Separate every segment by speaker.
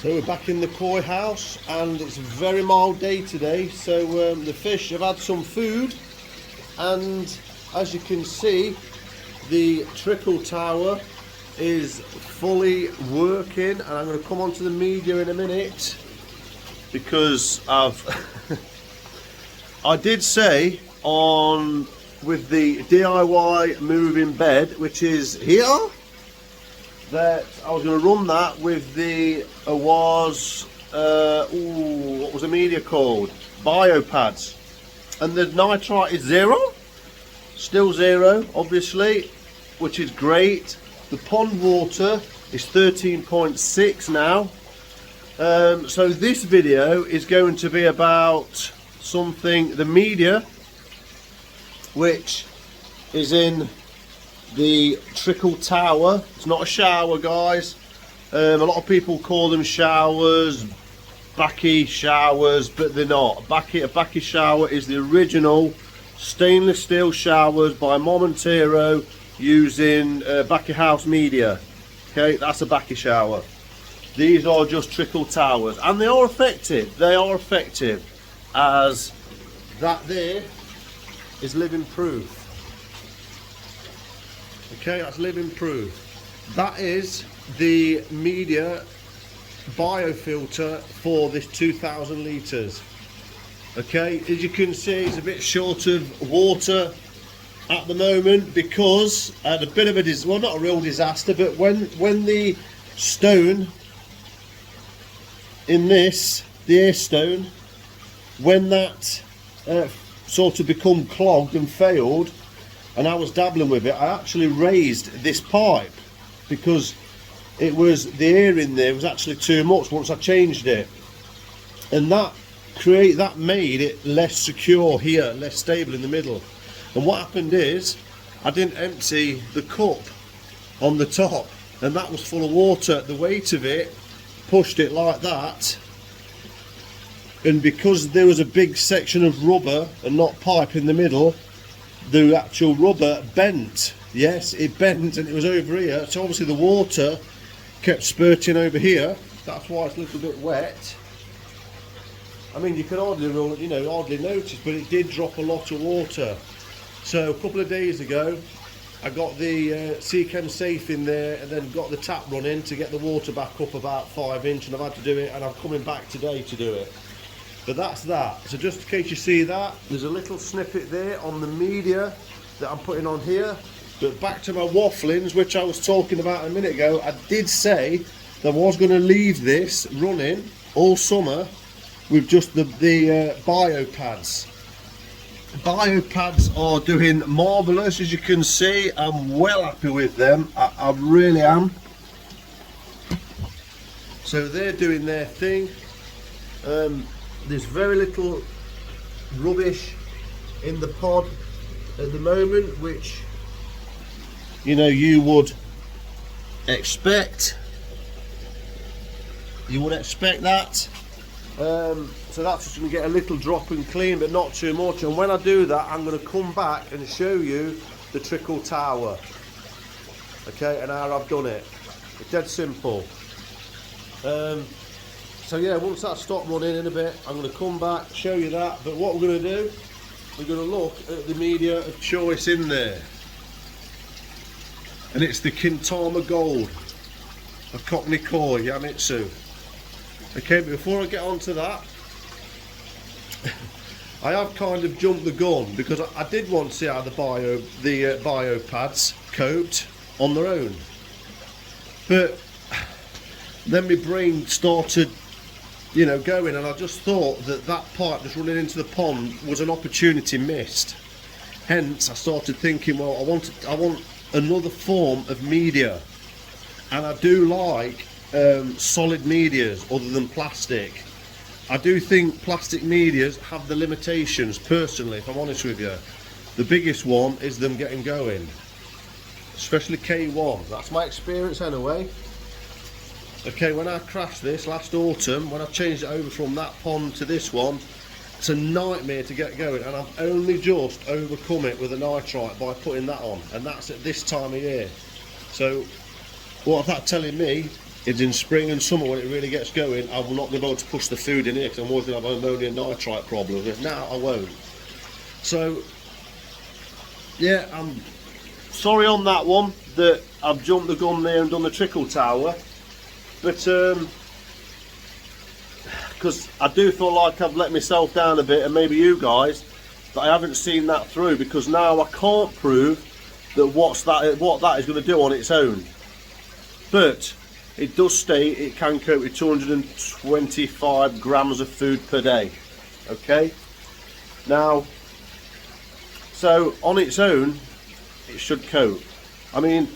Speaker 1: So we're back in the koi house and it's a very mild day today, so the fish have had some food, and as you can see the trickle tower is fully working, and I'm going to come onto the media in a minute because I did say on with the DIY moving bed, which is here, that I was going to run that with the what was the media called? Biopads, and the nitrite is zero, still zero obviously, which is great. The pond water is 13.6 now. So this video is going to be about something, the media, which is in the trickle tower. It's not a shower, guys. A lot of people call them showers, backy showers, but they're not. A backy shower is the original stainless steel showers by Momentero using backy house media. Okay, that's a backy shower. These are just trickle towers, and they are effective. They are effective, as that there is living proof. Okay, that's living proof. That is the media biofilter for this 2,000 litres. Okay, as you can see, it's a bit short of water at the moment because I had a bit of a well, not a real disaster, but when the stone in this, the air stone, when that sort of become clogged and failed, and I was dabbling with it, I actually raised this pipe because it was, the air in there was actually too much once I changed it, and that made it less secure here, less stable in the middle. And what happened is I didn't empty the cup on the top, and that was full of water. The weight of it pushed it like that, and because there was a big section of rubber and not pipe in the middle, the actual rubber bent. Yes, it bent, and it was over here, so obviously the water kept spurting over here. That's why it's a little bit wet. I mean, you can hardly notice, but it did drop a lot of water. So a couple of days ago I got the Seachem safe in there, and then got the tap running to get the water back up about 5 inch, and I've had to do it, and I'm coming back today to do it. But that's that. So just in case you see that, there's a little snippet there on the media that I'm putting on here. But back to my wafflings, which I was talking about a minute ago. I did say that I was going to leave this running all summer with just the biopads. Biopads are doing marvellous, as you can see. I'm well happy with them. I really am. So they're doing their thing. There's very little rubbish in the pod at the moment, which you would expect. You would expect that. So that's just going to get a little drop and clean, but not too much. And when I do that, I'm going to come back and show you the trickle tower. Okay, and how I've done it. It's dead simple. So yeah, once that stopped running in a bit, I'm going to come back, show you that. But what we're going to do, we're going to look at the media of choice in there. And it's the Kintama Gold, a Kockney koi, Yamitsu. Okay, but before I get on to that, I have kind of jumped the gun, because I did want to see how the biopads coped on their own. But then my brain started going, and I just thought that pipe just running into the pond was an opportunity missed. Hence I started thinking, well, I want another form of media, and I do like solid medias other than plastic. I do think plastic medias have the limitations, personally, if I'm honest with you. The biggest one is them getting going, especially K1. That's my experience anyway. Okay, when I crashed this last autumn, when I changed it over from that pond to this one, it's a nightmare to get going, and I've only just overcome it with a nitrite by putting that on, and that's at this time of year. So what is that telling me? is in spring and summer when it really gets going, I will not be able to push the food in here because I'm always going to have an ammonium nitrite problem. Now I won't. So yeah, I'm sorry on that one that I've jumped the gun there and done the trickle tower, but because I do feel like I've let myself down a bit, and maybe you guys, that I haven't seen that through, because now I can't prove that what that is going to do on its own. But it does state it can cope with 225 grams of food per day. Okay, now, so on its own it should cope. I mean,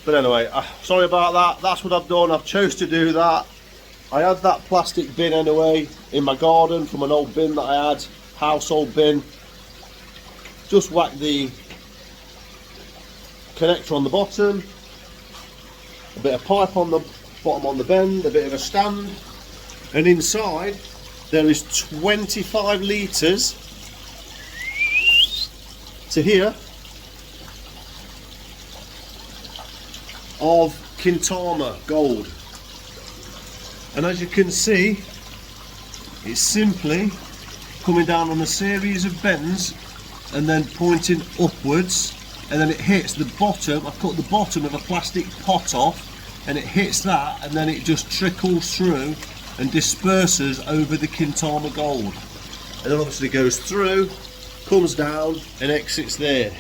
Speaker 1: but anyway, sorry about that. That's what I've done. I've chose to do that. I had that plastic bin anyway in my garden from an old bin that I had, household bin. Just whack the connector on the bottom, a bit of pipe on the bottom on the bend, a bit of a stand, and inside there is 25 litres to here of Kintama gold. And as you can see, it's simply coming down on a series of bends and then pointing upwards, and then it hits the bottom. I cut the bottom of a plastic pot off, and it hits that, and then it just trickles through and disperses over the Kintama gold, and then obviously goes through, comes down and exits there.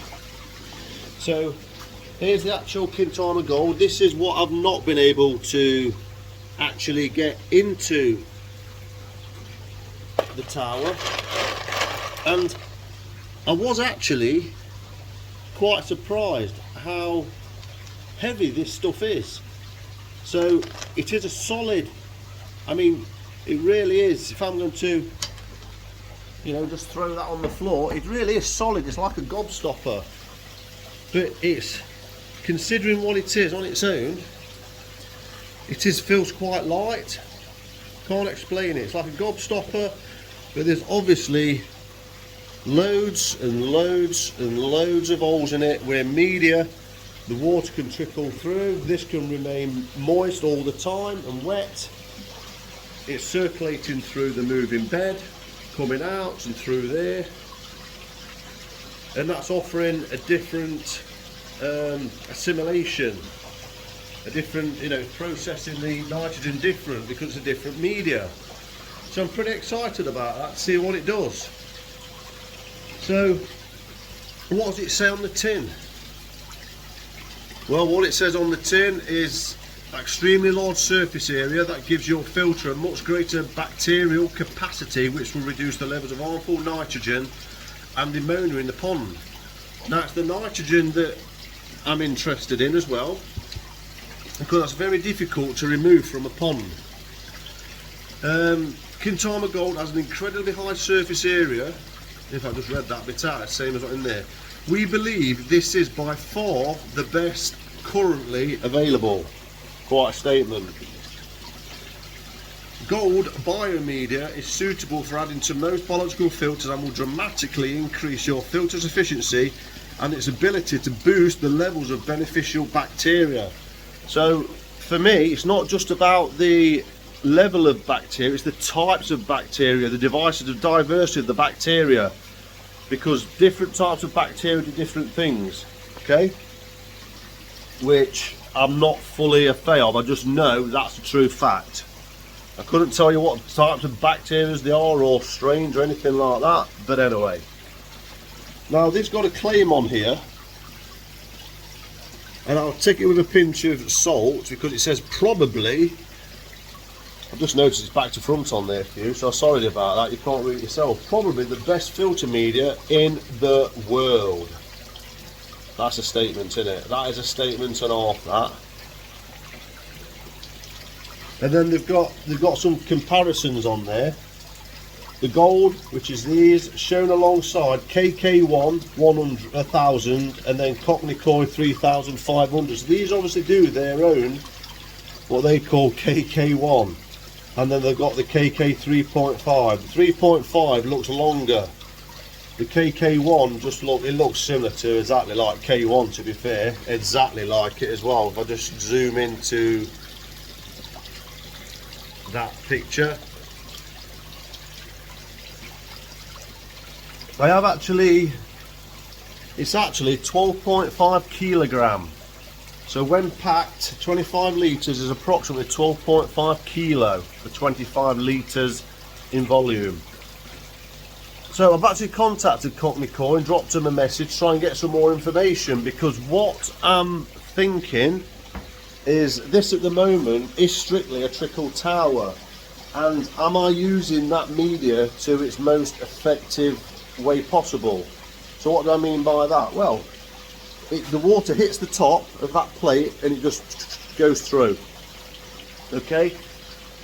Speaker 1: So here's the actual Kintama gold. This is what I've not been able to actually get into the tower, and I was actually quite surprised how heavy this stuff is. So it is a solid, I mean, it really is. If I'm going to, you know, just throw that on the floor, it really is solid. It's like a gobstopper, but it's, considering what it is on its own, feels quite light. Can't explain it. It's like a gobstopper, but there's obviously loads and loads and loads of holes in it where media, the water can trickle through. This can remain moist all the time and wet. It's circulating through the moving bed, coming out and through there, and that's offering a different assimilation, a different, you know, processing the nitrogen different because it's a different media. So I'm pretty excited about that, to see what it does. So what does it say on the tin? Well, what it says on the tin is extremely large surface area that gives your filter a much greater bacterial capacity, which will reduce the levels of harmful nitrogen and ammonia in the pond. Now it's the nitrogen that I'm interested in as well, because that's very difficult to remove from a pond. Kintama gold has an incredibly high surface area. If I just read that bit out, same as in there. We believe this is by far the best currently available. Quite a statement. Gold biomedia is suitable for adding to most biological filters and will dramatically increase your filter's efficiency and its ability to boost the levels of beneficial bacteria. So for me, it's not just about the level of bacteria, it's the types of bacteria, the diversity of the bacteria, because different types of bacteria do different things, okay, which I'm not fully a fan of. I just know that's a true fact. I couldn't tell you what types of bacteria they are or strains or anything like that, but anyway. Now this got a claim on here, and I'll take it with a pinch of salt because it says probably, I've just noticed it's back to front on there for you, so sorry about that, you can't read it yourself. Probably the best filter media in the world. That's a statement, isn't it? That is a statement and half, that. And then they've got some comparisons on there. The gold, which is these, shown alongside KK1 1000 and then Kockney Coin 3500. So these obviously do their own, what they call KK1. And then they've got the KK 3.5. The 3.5 looks longer. The KK1 it looks similar to exactly like K1, to be fair, exactly like it as well. If I just zoom into that picture. I have actually, it's actually 12.5 kilogram. So when packed, 25 litres is approximately 12.5 kilo for 25 litres in volume. So I've actually contacted Kockney and dropped them a message to try and get some more information, because what I'm thinking is this at the moment is strictly a trickle tower, and am I using that media to its most effective way possible? So what do I mean by that? Well, the water hits the top of that plate and it just goes through. Okay,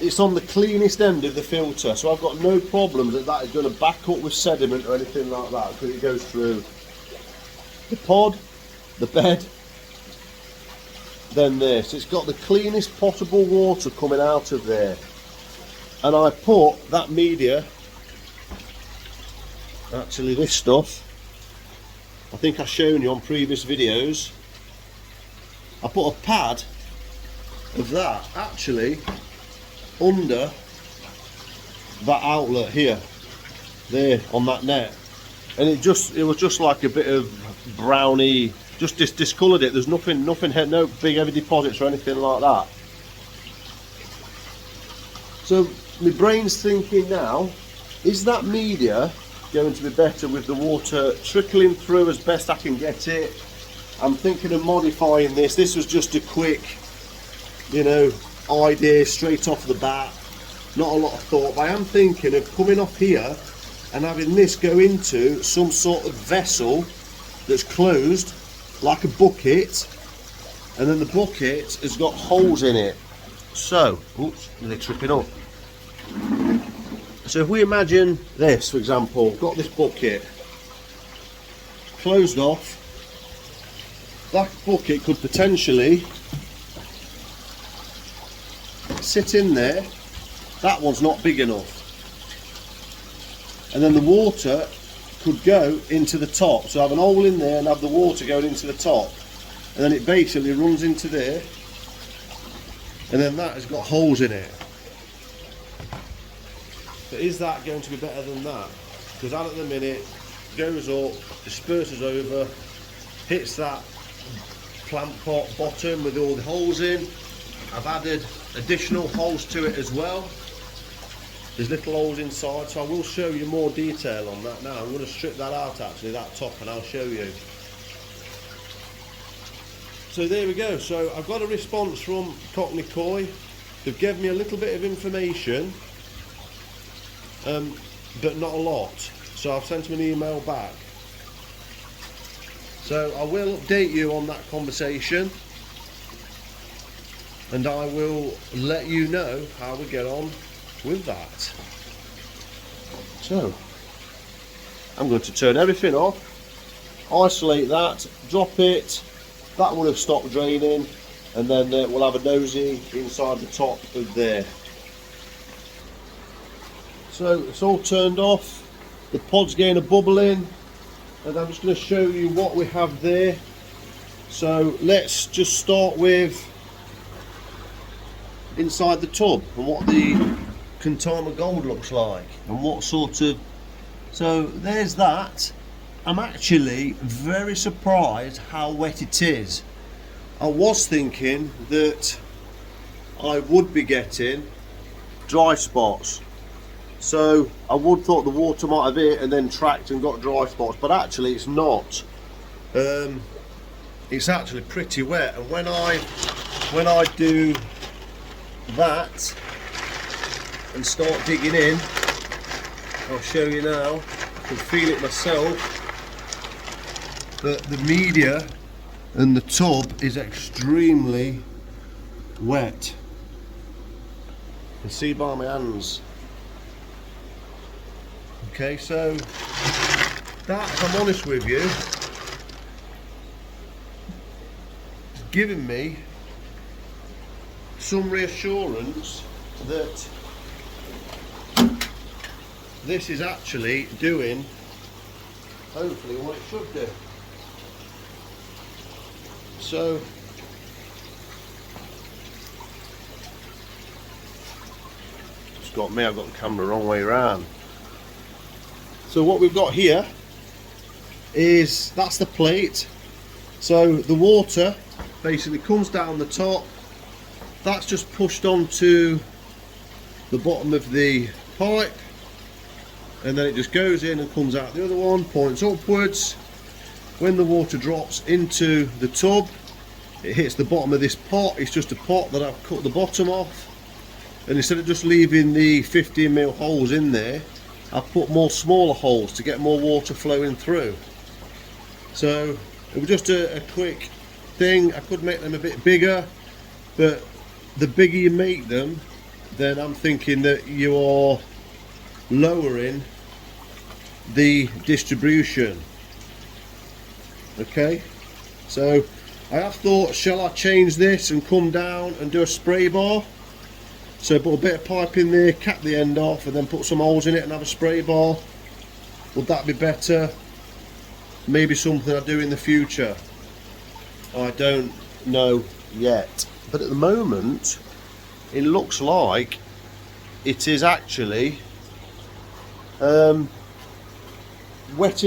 Speaker 1: it's on the cleanest end of the filter, so I've got no problem that that is going to back up with sediment or anything like that, because it goes through the pod, the bed, then this. It's got the cleanest potable water coming out of there, and I put that media, actually this stuff, I think I've shown you on previous videos, I put a pad of that actually under that outlet here, there on that net, and it was just like a bit of browny, just discoloured it. There's nothing, no big heavy deposits or anything like that. So my brain's thinking now, is that media going to be better with the water trickling through as best I can get it? I'm thinking of modifying this. This was just a quick, you know, idea straight off the bat, not a lot of thought, but I am thinking of coming off here and having this go into some sort of vessel that's closed like a bucket, and then the bucket has got holes in it. So, oops, they're tripping up. So if we imagine this, for example, got this bucket closed off, that bucket could potentially sit in there. That one's not big enough, and then the water could go into the top, so have an hole in there and have the water going into the top, and then it basically runs into there, and then that has got holes in it. But is that going to be better than that? Because that at the minute goes up, disperses over, hits that plant pot bottom with all the holes in. I've added additional holes to it as well. There's little holes inside, so I will show you more detail on that now. I'm going to strip that out actually, that top, and I'll show you. So there we go. So I've got a response from Kockney Koi. They've given me a little bit of information, but not a lot. So I've sent them an email back. So I will update you on that conversation, and I will let you know how we get on with that. So I'm going to turn everything off, isolate that, drop it. That will have stopped draining, and then we'll have a nosy inside the top of there. So it's all turned off, the pod's getting a bubble in, and I'm just going to show you what we have there. So let's just start with inside the tub and what the Kintama Gold looks like, and what sort of, so there's that. I'm actually very surprised how wet it is. I was thinking that I would be getting dry spots, so I would thought the water might have hit and then tracked and got dry spots, but actually it's not. It's actually pretty wet, and when I do that and start digging in, I'll show you now, I can feel it myself, that the media and the tub is extremely wet. You can see by my hands. Okay, so that, if I'm honest with you, is giving me some reassurance that this is actually doing, hopefully, what it should do. So got me, I've got the camera the wrong way around. So what we've got here is, that's the plate. So the water basically comes down the top, that's just pushed onto the bottom of the pipe, and then it just goes in and comes out the other one, points upwards. When the water drops into the tub, it hits the bottom of this pot. It's just a pot that I've cut the bottom off, and instead of just leaving the 15mm holes in there, I've put more smaller holes to get more water flowing through. So it was just a quick thing. I could make them a bit bigger, but the bigger you make them, then I'm thinking that you are lowering the distribution. Okay, so I have thought, shall I change this and come down and do a spray bar? So put a bit of pipe in there, cap the end off, and then put some holes in it and have a spray bar. Would that be better? Maybe something I do in the future. I don't know yet. But at the moment, it looks like it is actually wetting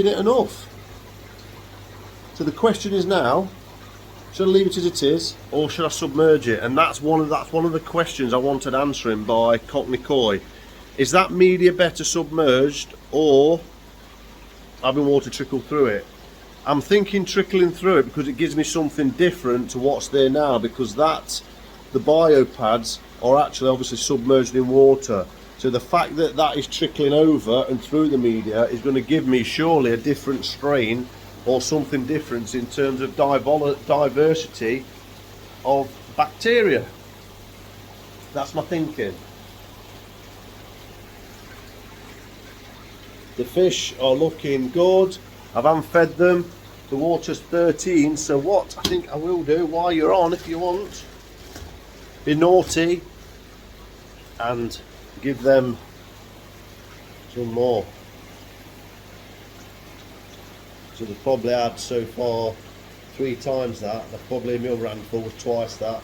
Speaker 1: it enough. So the question is now, should I leave it as it is, or should I submerge it? And that's one of the questions I wanted answering by Kockney Koi. Is that media better submerged or having water trickle through it? I'm thinking trickling through it because it gives me something different to what's there now, because the bio pads are actually obviously submerged in water. So the fact that that is trickling over and through the media is going to give me surely a different strain or something different in terms of diversity of bacteria. That's my thinking. The fish are looking good. I haven't fed them. The water's 13, so what I think I will do while you're on, if you want, be naughty and give them some more. So they've probably had so far 3 times that. They've probably my other handful was twice that.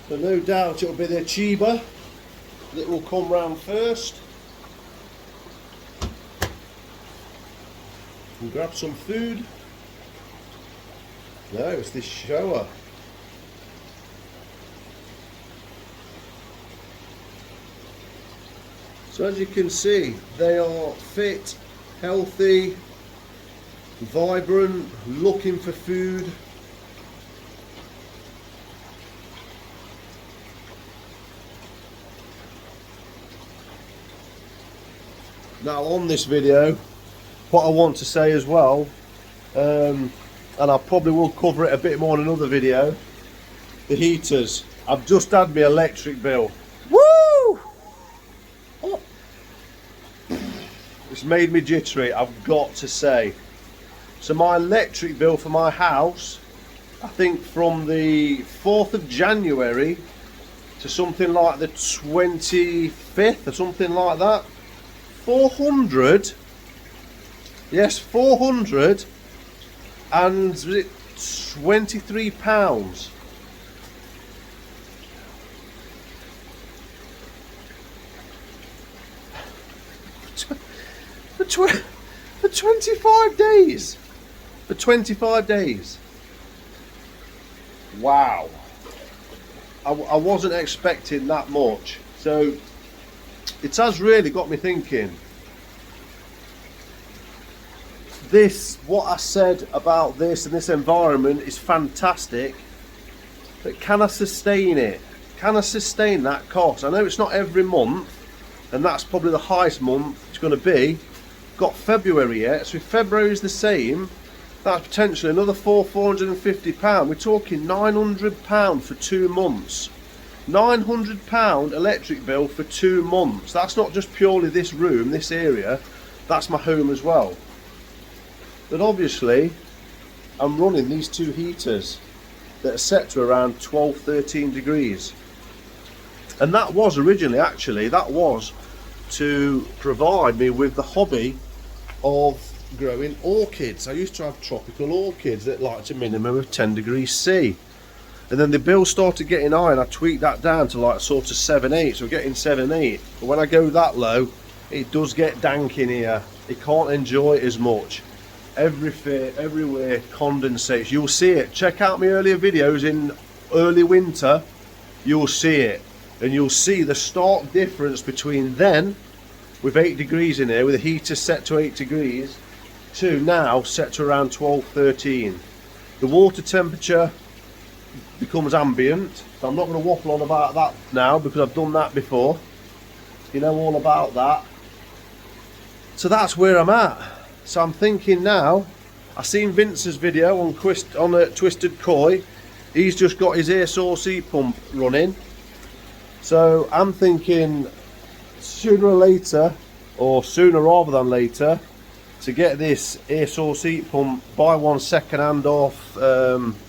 Speaker 1: So no doubt it'll be the Chiba that will come round first and grab some food. No, it's this shower. So as you can see, they are fit, healthy, vibrant, looking for food. Now on this video, what I want to say as well, and I probably will cover it a bit more in another video, the heaters. I've just had my electric bill. Woo! Oh. It's made me jittery, I've got to say. So my electric bill for my house, I think from the 4th of January to something like the 25th or something like that, 400, yes, 400 and was it £23? For 25 days. For 25 days. Wow. I wasn't expecting that much. So it has really got me thinking. What I said about this and this environment is fantastic, but can I sustain it? Can I sustain that cost? I know it's not every month, and that's probably the highest month it's going to be. Got February yet, so if February is the same, that's potentially another £450. We're talking £900 for 2 months. £900 electric bill for 2 months. That's not just purely this room, this area, that's my home as well. But obviously I'm running these 2 heaters that are set to around 12-13 degrees, and that was originally, actually, that was to provide me with the hobby of growing orchids. I used to have tropical orchids that liked a minimum of 10 degrees C, and then the bill started getting high, and I tweaked that down to like sort of 7.8, so we're getting 7.8. But when I go that low, it does get dank in here. It can't enjoy it as much. Everything, everywhere condensates. You'll see it. Check out my earlier videos in early winter. You'll see it, and you'll see the stark difference between then, with 8 degrees in here, with the heater set to 8 degrees, to now set to around 12, 13. The water temperature becomes ambient. So I'm not going to waffle on about that now, because I've done that before. You know all about that. So that's where I'm at. So I'm thinking now, I seen Vince's video on Twisted Koi. He's just got his air source heat pump running. So I'm thinking sooner or later, or sooner rather than later, to get this air source heat pump, buy one second hand off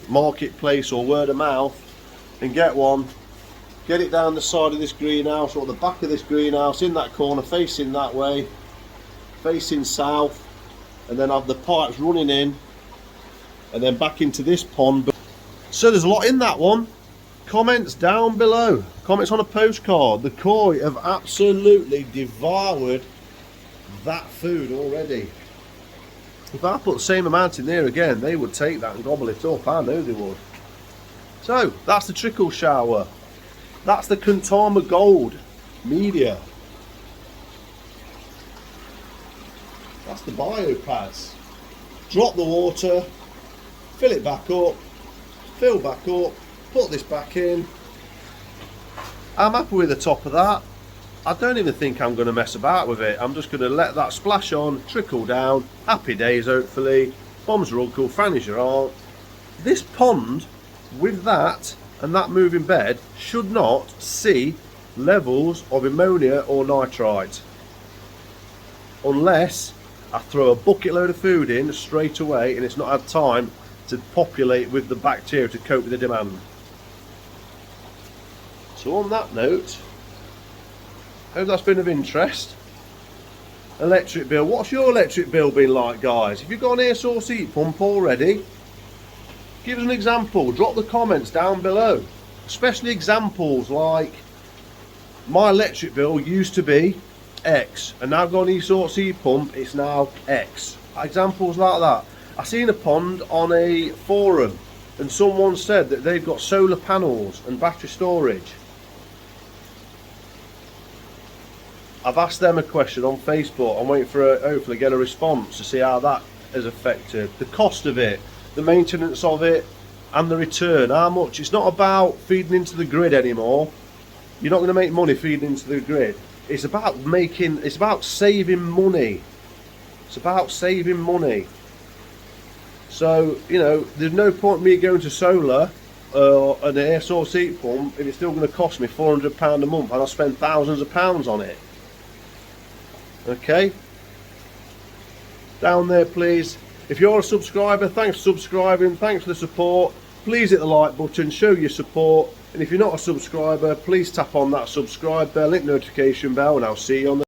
Speaker 1: marketplace or word of mouth, and get one, get it down the side of this greenhouse or the back of this greenhouse, in that corner, facing that way, facing south, and then have the pipes running in and then back into this pond. So there's a lot in that one. Comments down below, comments on a postcard. The koi have absolutely devoured that food already. If I put the same amount in there again, they would take that and gobble it up. I know they would. So that's the trickle shower. That's the Kintama Gold media. That's the bio pads. Drop the water, fill it back up, fill back up, put this back in. I'm happy with the top of that. I don't even think I'm going to mess about with it. I'm just going to let that splash on, trickle down. Happy days, hopefully. Bombs are all cool, fannies are all. This pond, with that and that moving bed, should not see levels of ammonia or nitrite, unless I throw a bucket load of food in straight away and it's not had time to populate with the bacteria to cope with the demand. So on that note, hope that's been of interest. Electric bill. What's your electric bill been like, guys? If you've got an air source heat pump already, give us an example. Drop the comments down below. Especially examples like, my electric bill used to be X, and now I've got an air source heat pump, it's now X. Examples like that. I seen a pond on a forum, and someone said that they've got solar panels and battery storage. I've asked them a question on Facebook. I'm waiting for hopefully get a response to see how that has affected the cost of it, the maintenance of it, and the return. How much? It's not about feeding into the grid anymore. You're not going to make money feeding into the grid. It's about saving money. It's about saving money. So, you know, there's no point me going to solar an air source heat pump if it's still going to cost me £400 a month and I spend thousands of pounds on it. Okay, down there please. If you're a subscriber, thanks for subscribing, thanks for the support. Please hit the like button, show your support, and if you're not a subscriber, please tap on that subscribe bell, hit notification bell, and I'll see you on the